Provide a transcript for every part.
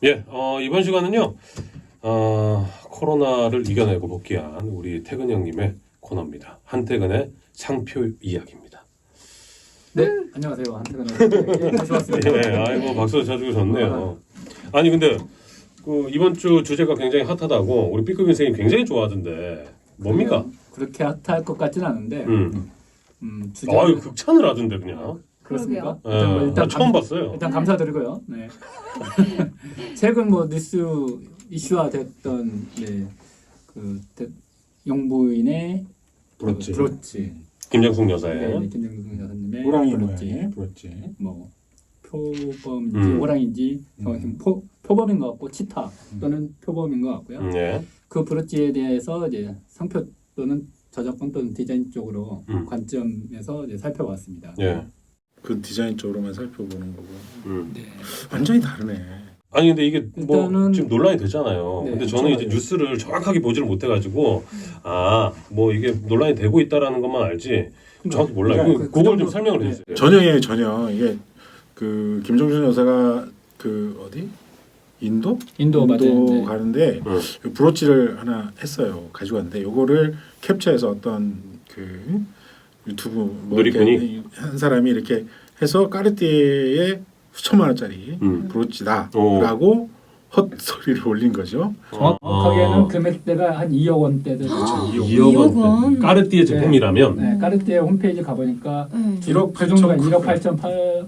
예, 이번 시간은요, 코로나를 이겨내고 복귀한 우리 태근 형님의 코너입니다. 한태근의 상표 이야기입니다. 네, 안녕하세요. 한태근의 다시 왔습니다. 예, 아이고 박수 쳐주고 좋네요. 아니 근데 그 이번 주 주제가 굉장히 핫하다고 우리 B급 인생이 굉장히 좋아하던데 뭡니까? 그렇게 핫할 것 같지는 않은데, 주제는 아유 극찬을 하던데 그냥. 그렇습니까? 예, 나 처음 봤어요. 일단 감사드리고요. 네. 최근 뭐 뉴스 이슈화 됐던 영부인의 브로치. 김정숙 여사의. 네, 김정숙 여사님의 호랑이 브로치. 모양의 브로치. 뭐 표범인지 호랑인지 정확히 표범인 것 같고 치타 또는 표범인 것 같고요. 예. 그 브로치에 대해서 이제 상표 또는 저작권 또는 디자인 쪽으로 관점에서 이제 살펴봤습니다. 예. 그 디자인 쪽으로만 살펴보는 거고. 네. 완전히 다르네. 아니 근데 이게 뭐 일단은 지금 논란이 됐잖아요. 네, 근데 저는 이제 맞아요. 뉴스를 정확하게 보지를 못해가지고 뭐 이게 논란이 되고 있다라는 것만 알지 정확히 몰라요. 그러니까 그걸 좀 정도- 설명을 네. 해주세요. 전형이에요, 전형. 이게 그 김정준 여사가 그 어디? 인도 인도 맞아요. 가는데 그 브로치를 하나 했어요. 가지고 왔는데 요거를 캡처해서 어떤 그 유튜브 뭐 누리꾼이? 이렇게 한 사람이 이렇게 해서 까르띠에의 수천만 원짜리 브로치다라고 헛소리를 올린 거죠. 정확하게는 금액대가 한 2억 원대 되죠. 2억 원. 까르띠에 제품이라면 네, 까르띠에 홈페이지 가보니까 1억 그 정도가 8천 1억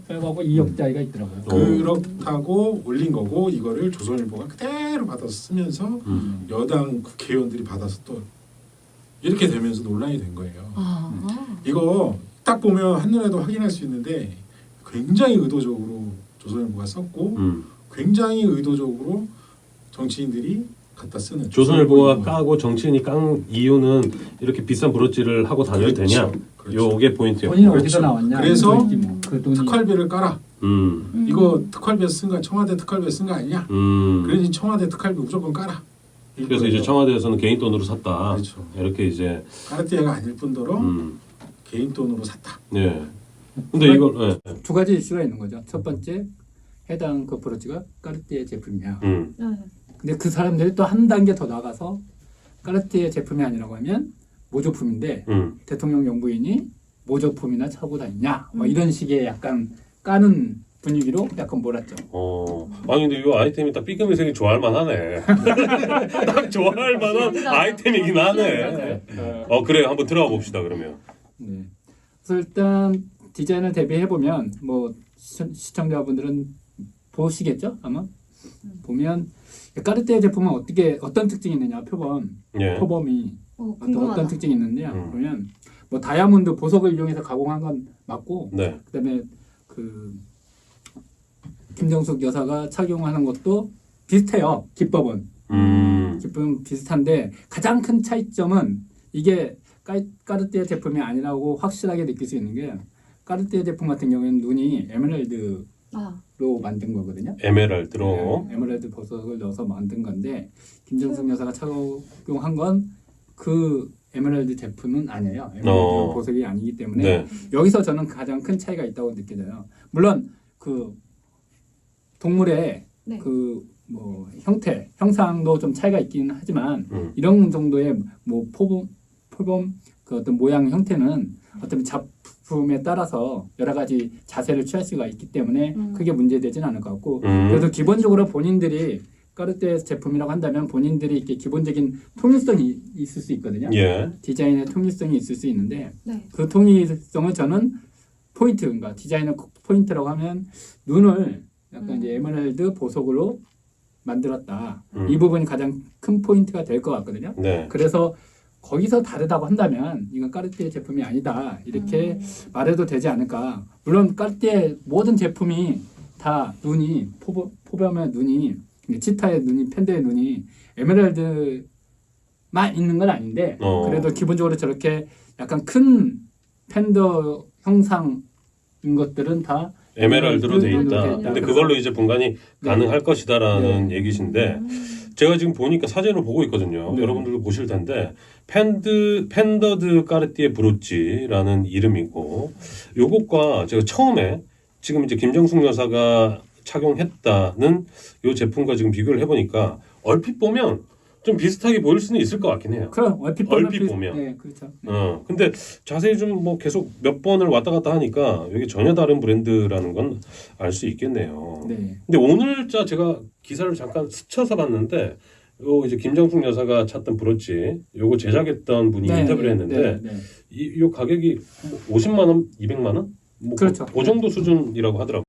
8,800하고 2억짜리가 있더라고요. 그렇다고 올린 거고 이거를 조선일보가 그대로 받아서 쓰면서 여당 국회의원들이 받아서 또 이렇게 되면서 논란이 된 거예요. 이거 딱 보면 한눈에도 확인할 수 있는데 굉장히 의도적으로 조선일보가 썼고 굉장히 의도적으로 정치인들이 갖다 쓰는 조선일보가 까고 정치인이 깐 이유는 이렇게 비싼 브로치를 하고 다녀도 되냐? 그렇죠. 요게 포인트예요. 돈이 그렇죠. 어디서 나왔냐? 그래서 이거지 뭐. 그 돈이 특활비를 깔아. 이거 특활비에서 쓴 거 청와대 특활비에서 쓴 거 아니냐? 그러니 청와대 특활비 무조건 깔아. 그래서 이제 청와대에서는 개인 돈으로 샀다. 그렇죠. 이렇게 이제 까르띠에가 아닐 뿐더러 개인 돈으로 샀다. 예. 근데 이걸 예. 두 가지 이슈가 있는 거죠. 첫 번째, 해당 그 브로치가 까르띠에 제품이야. 근데 그 사람들이 또 한 단계 더 나가서 까르띠에 제품이 아니라고 하면 모조품인데 대통령 영부인이 모조품이나 차고 다니냐? 뭐 이런 식의 약간 까는 분위기로 약간 몰았죠. 아니 근데 이 아이템이 딱 B급 인생이 좋아할 만하네. 딱 좋아할 만한 아이템이긴 하네. 그래 한번 들어가 봅시다 그러면. 네. 그래서 일단 디자인을 대비해 보면 뭐 시청자분들은 보시겠죠 아마 보면 까르띠에 제품은 어떤 특징이 있느냐 예. 표범이 궁금하다. 어떤 특징이 있느냐 보면 뭐 다이아몬드 보석을 이용해서 가공한 건 맞고 네. 그다음에 그 김정숙 여사가 착용하는 것도 비슷해요. 기법은 비슷한데 가장 큰 차이점은 이게 까르띠에 제품이 아니라고 확실하게 느낄 수 있는 게 까르띠에 제품 같은 경우에는 눈이 에메랄드로 만든 거거든요. 에메랄드로. 네, 에메랄드 보석을 넣어서 만든 건데 김정숙 여사가 착용한 건 그 에메랄드 제품은 아니에요. 에메랄드 보석이 아니기 때문에 네. 여기서 저는 가장 큰 차이가 있다고 느껴져요. 물론 그 동물의 그 뭐 형상도 좀 차이가 있긴 하지만 이런 정도의 뭐 표범 그 어떤 모양 형태는 어떤 작품에 따라서 여러 가지 자세를 취할 수가 있기 때문에 크게 문제되지는 않을 것 같고 그래도 기본적으로 본인들이 까르띠에 제품이라고 한다면 본인들이 이렇게 기본적인 통일성이 있을 수 있거든요. 예. 디자인의 통일성이 있을 수 있는데 네. 그 통일성을 저는 포인트인가 디자인의 포인트라고 하면 눈을 약간 이제 에메랄드 보석으로 만들었다. 이 부분이 가장 큰 포인트가 될 것 같거든요. 네. 그래서 거기서 다르다고 한다면 이건 까르띠에 제품이 아니다 이렇게 말해도 되지 않을까. 물론 까르띠에 모든 제품이 다 눈이 포범의 눈이 치타의 눈이 팬더의 눈이 에메랄드만 있는 건 아닌데 그래도 기본적으로 저렇게 약간 큰 팬더 형상인 것들은 다 에메랄드로 돼 있다. 돼 있다. 근데 그걸로 이제 분간이 가능할 것이다라는 얘기신데 제가 지금 보니까 사진을 보고 있거든요. 여러분들도 보실 텐데 펜더드 까르띠에 브로치라는 이름이고 요것과 제가 처음에 지금 이제 김정숙 여사가 착용했다는 이 제품과 지금 비교를 해보니까 얼핏 보면 좀 비슷하게 보일 수는 있을 것 같긴 해요. 그럼 얼핏 보면. 네, 그렇죠. 근데 자세히 좀 뭐 계속 몇 번을 왔다 갔다 하니까 여기 전혀 다른 브랜드라는 건 알 수 있겠네요. 네. 근데 오늘자 제가 기사를 잠깐 스쳐서 봤는데 요 이제 김정숙 여사가 찾던 브로치 요거 제작했던 분이 네, 인터뷰를 네, 했는데 네, 네. 요 가격이 50만 원, 200만 원? 뭐 그렇죠. 그 정도 수준이라고 하더라고요.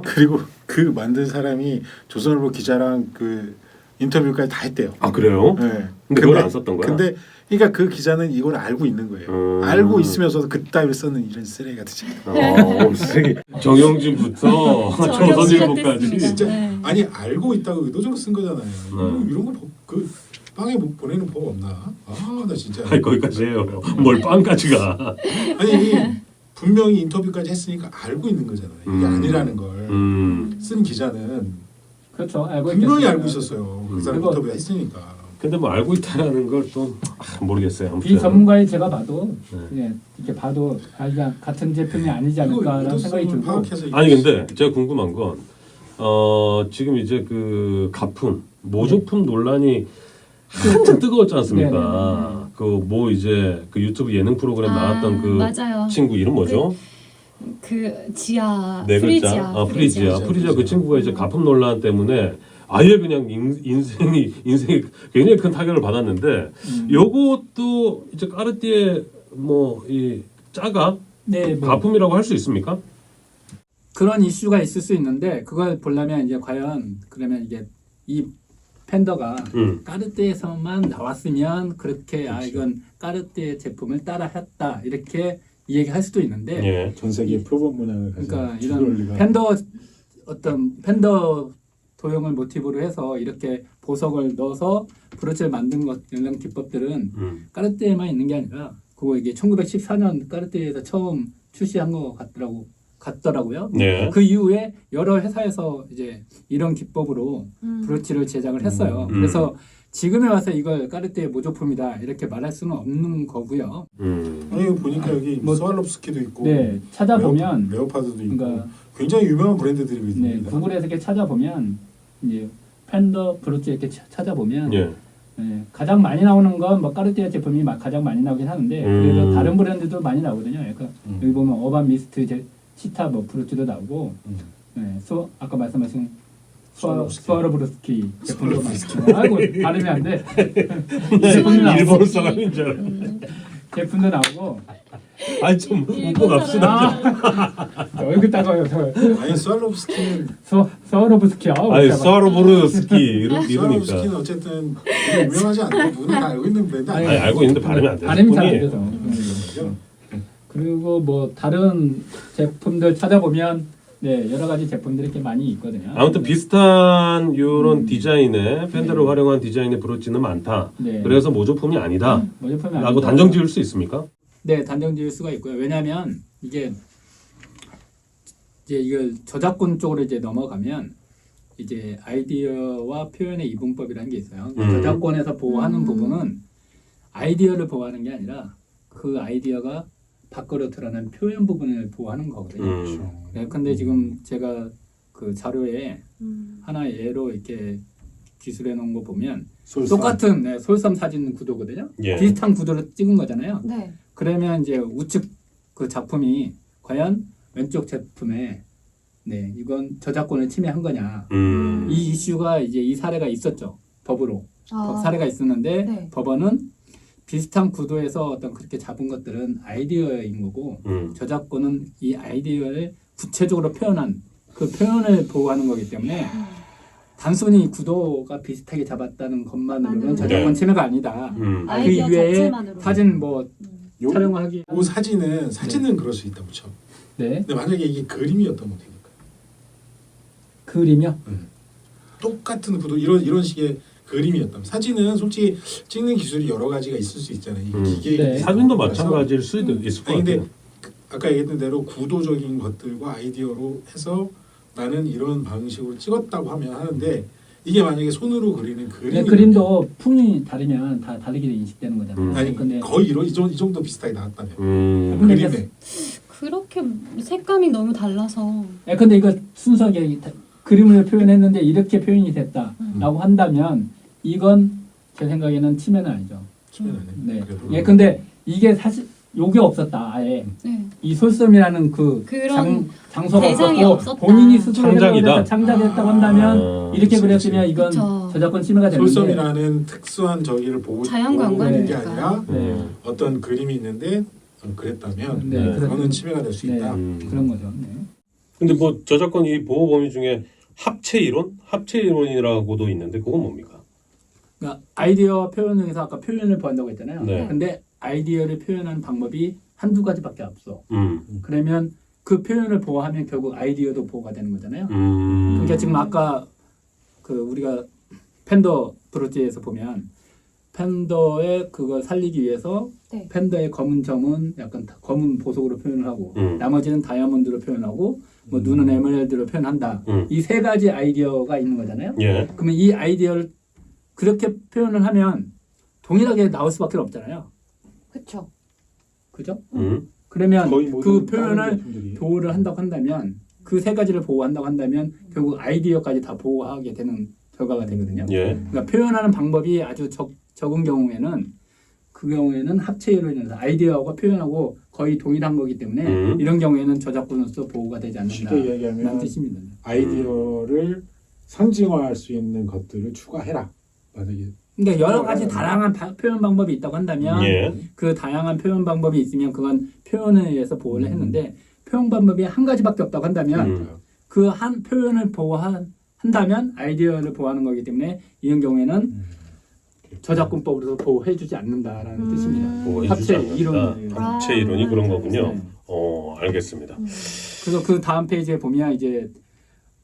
그리고 그 만든 사람이 조선일보 기자랑 그 인터뷰까지 다 했대요. 아 그래요? 네. 근데 그걸 안 썼던 거야? 근데 그러니까 그 기자는 이걸 알고 있는 거예요. 알고 있으면서도 그따위를 쓰는 이런 쓰레기 같은 짓. 쓰레기. 정영진부터 조선일보까지. 진짜 네. 아니 알고 있다고 의도적으로 쓴 거잖아요. 이런 거 그 빵에 보내는 법 없나? 아 나 진짜. 아니 거기까지 해요. 뭘 빵까지 가. 아니 분명히 인터뷰까지 했으니까 알고 있는 거잖아요. 이게 아니라는 걸 쓴 기자는 그렇죠. 알고 분명히 있겠습니다. 알고 있었어요. 그 사람 그리고- 인터뷰 했으니까. 근데 뭐 알고 있다라는 걸 또 모르겠어요. 아무튼. 이 전문가의 제가 봐도 네. 예, 이렇게 봐도 그냥 같은 제품이 아니지 않을까라는 생각이 들고. 파악해서 아니 근데 제가 궁금한 건 지금 이제 그 가품 모조품 논란이 한참 뜨거웠지 않습니까? 그 뭐 이제 그 유튜브 예능 프로그램 나왔던 그 맞아요. 친구 이름 뭐죠? 그 지아 네 글자. 프리지아. 프리지아. 프리지아. 그 친구가 이제 가품 논란 때문에 아예 그냥 인생이 굉장히 큰 타격을 받았는데 요것도 이제 까르띠에 뭐 이 짜가 네, 뭐 가품이라고 할 수 있습니까? 그런 이슈가 있을 수 있는데 그걸 보려면 이제 과연 그러면 이게 이 팬더가 까르띠에서만 나왔으면 그렇게 아 이건 까르띠에 제품을 따라했다 이렇게 얘기할 수도 있는데 예. 전 세계 표본 문항을 가지고 그러니까 죽을 이런 리가. 팬더 어떤 팬더 도형을 모티브로 해서 이렇게 보석을 넣어서 브로치를 만든 것 이런 기법들은 까르띠에만 있는 게 아니라 그거 이게 1914년 까르띠에에서 처음 출시한 것 같더라고요. 네. 그 이후에 여러 회사에서 이제 이런 기법으로 브로치를 제작을 했어요. 그래서 지금에 와서 이걸 까르띠에 모조품이다 이렇게 말할 수는 없는 거고요. 아니 이거 보니까 여기 뭐- 스왈롭스키도 있고 네, 찾아보면 레오파드도 있고 그러니까 굉장히 유명한 브랜드들이 네, 있습니다. 구글에서 이렇게 찾아보면 이제 팬더 브로치 이렇게 찾아보면 예. 네, 가장 많이 나오는 건 뭐 까르띠에 제품이 가장 많이 나오긴 하는데 그래서 다른 브랜드도 많이 나오거든요. 약간 여기 보면 어반 미스트 치타 뭐 브로치도 나오고 네, 아까 말씀하신 스와로브스키 제품도 많고 아이고 발음이 안 돼. 제품도 나오고 일본어 사람인 줄 알았네. 제품도 나오고 아니 좀 웃고 갑시다. 얼굴 따가워요. 아니 스왈롭스키는 스와로브스키 아니 스와로보르스키 이러니까. 스왈롭스키는 어쨌든 되게 유명하지 않고 누구나 다 알고 있는 브랜드 아니 아니에요. 알고 있는데 발음이 안 돼서 발음이 잘 안 뿐이에요. 돼서 그리고 뭐 다른 제품들 찾아보면 네 여러 가지 제품들이 이렇게 많이 있거든요. 아무튼 비슷한 이런 디자인의 팬더를 활용한 디자인의 브로치는 많다. 네. 그래서 모조품이 아니다. 모조품이 라고 아니고 단정 지을 수 있습니까? 네, 단정 지을 수가 있고요. 왜냐하면 이게 이제 이걸 저작권 쪽으로 이제 넘어가면 이제 아이디어와 표현의 이분법이라는 게 있어요. 저작권에서 보호하는 부분은 아이디어를 보호하는 게 아니라 그 아이디어가 밖으로 드러난 표현 부분을 보호하는 거거든요. 네, 근데 지금 제가 그 자료에 하나 예로 이렇게 기술해 놓은 거 보면 똑같은 네, 솔섬 사진 구도거든요. 예. 비슷한 구도로 찍은 거잖아요. 네. 그러면 이제 우측 그 작품이 과연 왼쪽 제품에 네 이건 저작권을 침해한 거냐 이 이슈가 이제 이 사례가 있었죠 법으로 사례가 있었는데 네. 법원은 비슷한 구도에서 어떤 그렇게 잡은 것들은 아이디어인 거고 저작권은 이 아이디어를 구체적으로 표현한 그 표현을 보호하는 거기 때문에 단순히 구도가 비슷하게 잡았다는 것만으로는 저작권 침해가 아니다. 그 아이디어 이외에 자체만으로. 사진 뭐 요 촬영하기 사진은 그럴 수 있다고 쳐. 네 근데 만약에 이게 그림이었다면 어떡합니까? 그림이요. 똑같은 구도 이런 식의 그림이었다면 사진은 솔직히 찍는 기술이 여러 가지가 있을 수 있잖아요. 기계 네. 사진도 마찬가지일 수도 있을 것 근데 같아요. 아까 얘기했던 대로 구도적인 것들과 아이디어로 해서 나는 이런 방식으로 찍었다고 하면 하는데 이게 만약에 손으로 그리는 네, 그림도 풍이 다르면 다 다르게 인식되는 거잖아요. 아니 근데 거의 이 정도 비슷하게 나왔다면 근데 그림에 그렇게 색감이 너무 달라서 근데 이거 순수하게 그림을 표현했는데 이렇게 표현이 됐다라고 한다면 이건 제 생각에는 침해는 아니죠. 치면 네. 그래도 근데 이게 사실 요게 없었다. 아예 네. 이 솔섬이라는 그 그런 장소가 대상이 없었고 없었다. 본인이 스스로 창작이다. 해서 창작했다고 한다면 이렇게 그치, 그렸으면 그치. 이건 그쵸. 저작권 침해가 되는데 솔섬이라는 특수한 저기를 보고 자연관광이니까. 게 아니라 네. 어떤 그림이 있는데 그랬다면 네, 그거는 침해가 될 수 네. 있다. 그런 거죠. 네. 근데 뭐 저작권 이 보호 범위 중에 합체 이론? 합체 이론이라고도 있는데 그건 뭡니까? 그러니까 아이디어 표현 중에서 아까 표현을 보한다고 했잖아요. 네. 근데 아이디어를 표현하는 방법이 한두 가지밖에 없어. 음. 그러면 그 표현을 보호하면 결국 아이디어도 보호가 되는 거잖아요. 그러니까 지금 아까 그 우리가 팬더 브로치에서 보면 팬더의 그걸 살리기 위해서 네. 팬더의 검은 점은 약간 검은 보석으로 표현을 하고 나머지는 다이아몬드로 표현하고 뭐 눈은 에메랄드로 표현한다. 이 세 가지 아이디어가 있는 거잖아요. 예. 그러면 이 아이디어를 그렇게 표현을 하면 동일하게 나올 수밖에 없잖아요. 그렇죠. 그죠? 음. 그러면 거의 그 모든 표현을 다른 제품들이. 보호를 한다고 한다면 그 세 가지를 보호한다고 한다면 결국 아이디어까지 다 보호하게 되는 결과가 되거든요. 예. 그러니까 표현하는 방법이 아주 적은 경우에는 그 경우에는 합체 이론이라서 아이디어하고 표현하고 거의 동일한 거기 때문에 이런 경우에는 저작권으로서 보호가 되지 쉽게 않는다는 이야기하면 뜻입니다. 아이디어를 상징화할 수 있는 것들을 추가해라. 만약에 그러니까 여러 가지 다양한 표현 방법이 있다고 한다면 예. 그 다양한 표현 방법이 있으면 그건 표현에 의해서 보호를 했는데 표현 방법이 한 가지밖에 없다고 한다면 그 한 표현을 보호한다면 아이디어를 보호하는 거기 때문에 이런 경우에는 저작권법으로서 보호해주지 않는다라는 뜻입니다. 보호해주지 합체 않는다. 이론이. 합체 이론이 그런 거군요. 네. 알겠습니다. 그래서 그 다음 페이지에 보면 이제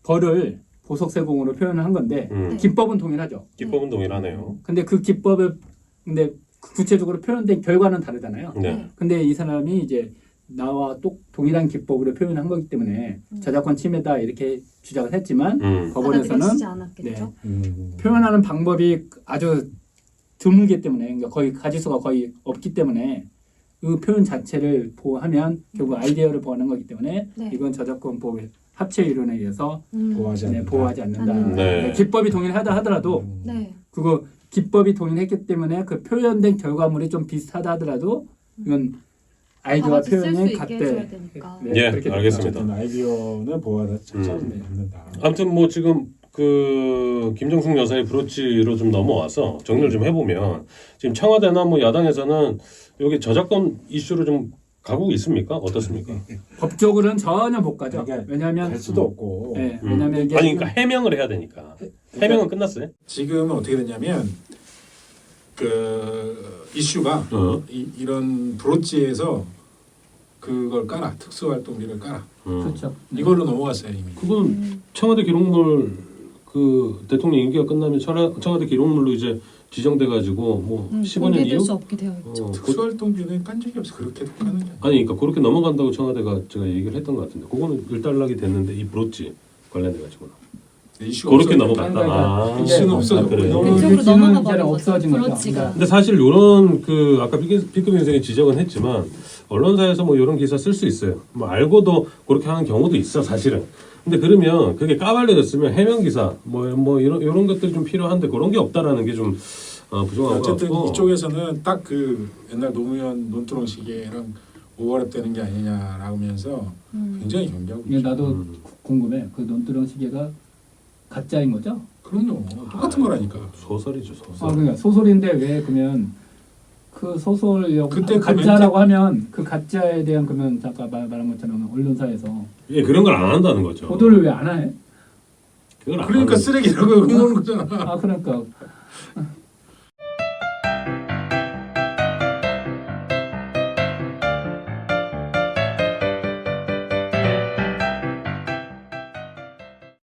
벌을 보석세공으로 표현을 한 건데 기법은 동일하죠. 기법은 동일하네요. 근데 그 기법을 근데 구체적으로 표현된 결과는 다르잖아요. 네. 근데 이 사람이 이제 나와 또 동일한 기법으로 표현한 거기 때문에 저작권 침해다 이렇게 주장을 했지만 법원에서는 받아들여지지 않았겠죠. 표현하는 방법이 아주 드물기 때문에 그러니까 거의 가지수가 거의 없기 때문에 그 표현 자체를 보호하면 결국 아이디어를 보호하는 거기 때문에 네. 이건 저작권 보호 합체 이론에 의해서 보호하지 않는다. 보호하지 않는다. 네. 그러니까 기법이 동일하다 하더라도 네. 그거 기법이 동일했기 때문에 그 표현된 결과물이 좀 비슷하다 하더라도 이건 아이디어와 다 같이 쓸 수 표현이 있게 해줘야 같대. 되니까. 예, 그렇게 알겠습니다. 어쨌든 아이디어는 보호하지 않는다. 아무튼 뭐 지금 그 김정숙 여사의 브로치로 좀 넘어와서 정리를 좀 해보면 지금 청와대나 뭐 야당에서는 여기 저작권 이슈로 좀 가고 있습니까? 어떻습니까? 법적으로는 전혀 못 가죠. 그러니까 왜냐하면 갈 수도 없고. 네, 왜냐하면 이게 아니 그러니까 해명을 해야 되니까. 해명은 끝났어요? 지금은 어떻게 됐냐면 그 이슈가 이런 브로치에서 그걸 깔아 특수활동비를 깔아 그렇죠. 이걸로 넘어갔어요 이미. 그건 청와대 기록물 그 대통령 임기가 끝나면 청와대 기록물로 이제 지정돼 가지고 뭐 15년 공개될 이후 수 없게 되어 있죠. 특수활동비는 깐 적이 없어. 그렇게도 까는 게 아니야. 아니 그러니까 그렇게 넘어간다고 청와대가 제가 얘기를 했던 것 같은데 그거는 일단락이 됐는데 이 브로치 관련돼 가지고는 이슈가 그렇게 없어졌다. 넘어갔다. 그러니까 이슈는 없어졌고. 그래요? 그쪽으로 넘어가 버린 거죠. 없어진 거죠. 브로치가. 근데 사실 이런 그 아까 B급 인생이 지적은 했지만 언론사에서 뭐 이런 기사 쓸 수 있어요. 뭐 알고도 그렇게 하는 경우도 있어 사실은. 근데 그러면 그게 까발려졌으면 해명 기사 뭐 이런 것들이 좀 필요한데 그런 게 없다라는 게 좀 부족한 것 어쨌든 같고. 이쪽에서는 딱 그 옛날 노무현 논두렁 시계랑 오버랩되는 게 아니냐라고 하면서 굉장히 경계하고 이게 있죠. 나도 궁금해. 그 논두렁 시계가 가짜인 거죠? 그럼요. 똑같은 거라니까. 소설이죠 소설. 그러니까 소설인데 왜 그러면 그 소설 그때 그 가짜라고 하면 그 가짜에 대한 그러면 잠깐 말한 것처럼 언론사에서 예, 그런 걸 안 한다는 거죠. 보도를 왜 안 해? 그걸 안 그러니까 하는 쓰레기라고 흉내는 거잖아. 아 그러니까